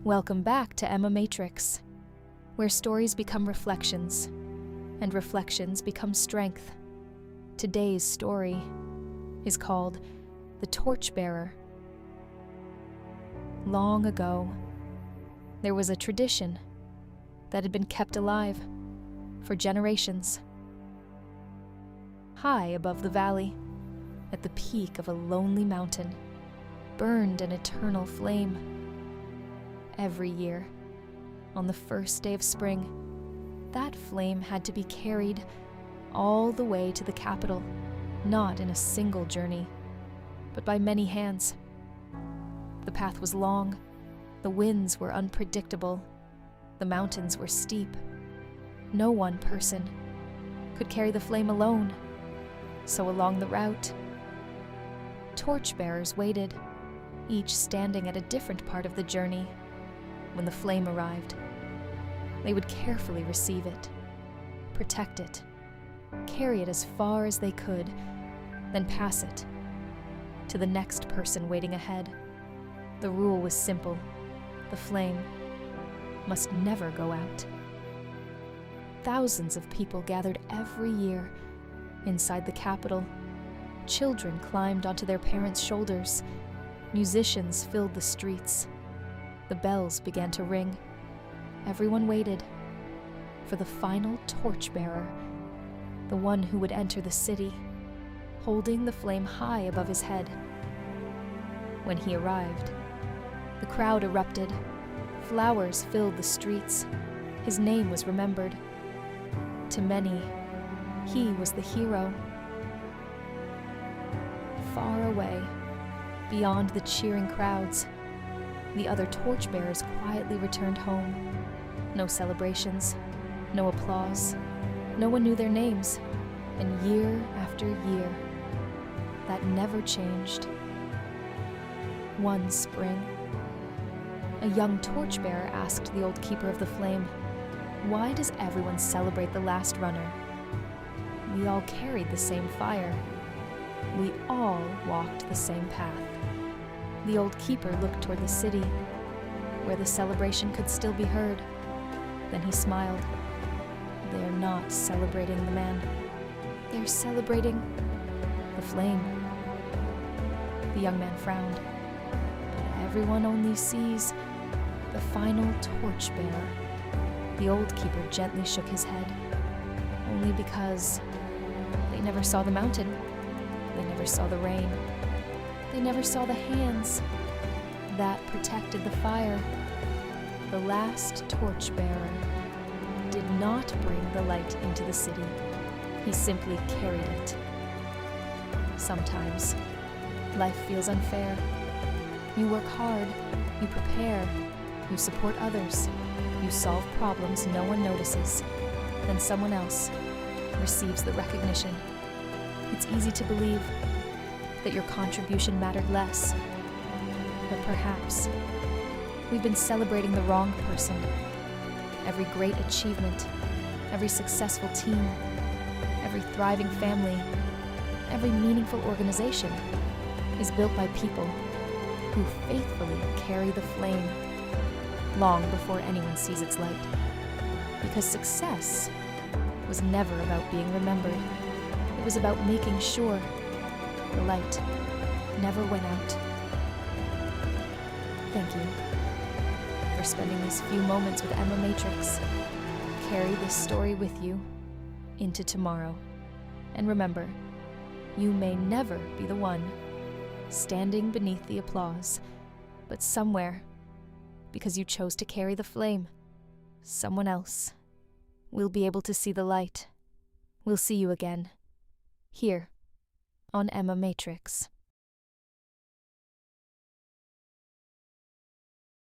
Welcome back to Emma Matrix, where stories become reflections, and reflections become strength. Today's story is called The Torchbearer. Long ago, there was a tradition that had been kept alive for generations. High above the valley, at the peak of a lonely mountain, burned an eternal flame. Every year, on the first day of spring, that flame had to be carried all the way to the capital, not in a single journey, but by many hands. The path was long, the winds were unpredictable, the mountains were steep. No one person could carry the flame alone, so along the route, torchbearers waited, each standing at a different part of the journey. When the flame arrived, they would carefully receive it, protect it, carry it as far as they could, then pass it to the next person waiting ahead. The rule was simple: the flame must never go out. Thousands of people gathered every year inside the capital. Children climbed onto their parents' shoulders. Musicians filled the streets. The bells began to ring. Everyone waited for the final torchbearer, the one who would enter the city, holding the flame high above his head. When he arrived, the crowd erupted. Flowers filled the streets. His name was remembered. To many, he was the hero. Far away, beyond the cheering crowds, the other torchbearers quietly returned home. No celebrations, no applause. No one knew their names. And year after year, that never changed. One spring, a young torchbearer asked the old keeper of the flame, "Why does everyone celebrate the last runner? We all carried the same fire. We all walked the same path." The old keeper looked toward the city, where the celebration could still be heard. Then he smiled. "They're not celebrating the man. They're celebrating the flame." The young man frowned. "But everyone only sees the final torchbearer." The old keeper gently shook his head. "Only because they never saw the mountain. They never saw the rain. They never saw the hands that protected the fire. The last torchbearer did not bring the light into the city. He simply carried it." Sometimes, life feels unfair. You work hard, you prepare, you support others, you solve problems no one notices, then someone else receives the recognition. It's easy to believe that your contribution mattered less, but perhaps we've been celebrating the wrong person. Every great achievement, every successful team, every thriving family, every meaningful organization is built by people who faithfully carry the flame long before anyone sees its light. Because success was never about being remembered. It was about making sure the light never went out. Thank you for spending these few moments with Emma Matrix. Carry this story with you into tomorrow. And remember, you may never be the one standing beneath the applause, but somewhere, because you chose to carry the flame, someone else will be able to see the light. We'll see you again, here on Emma Matrix.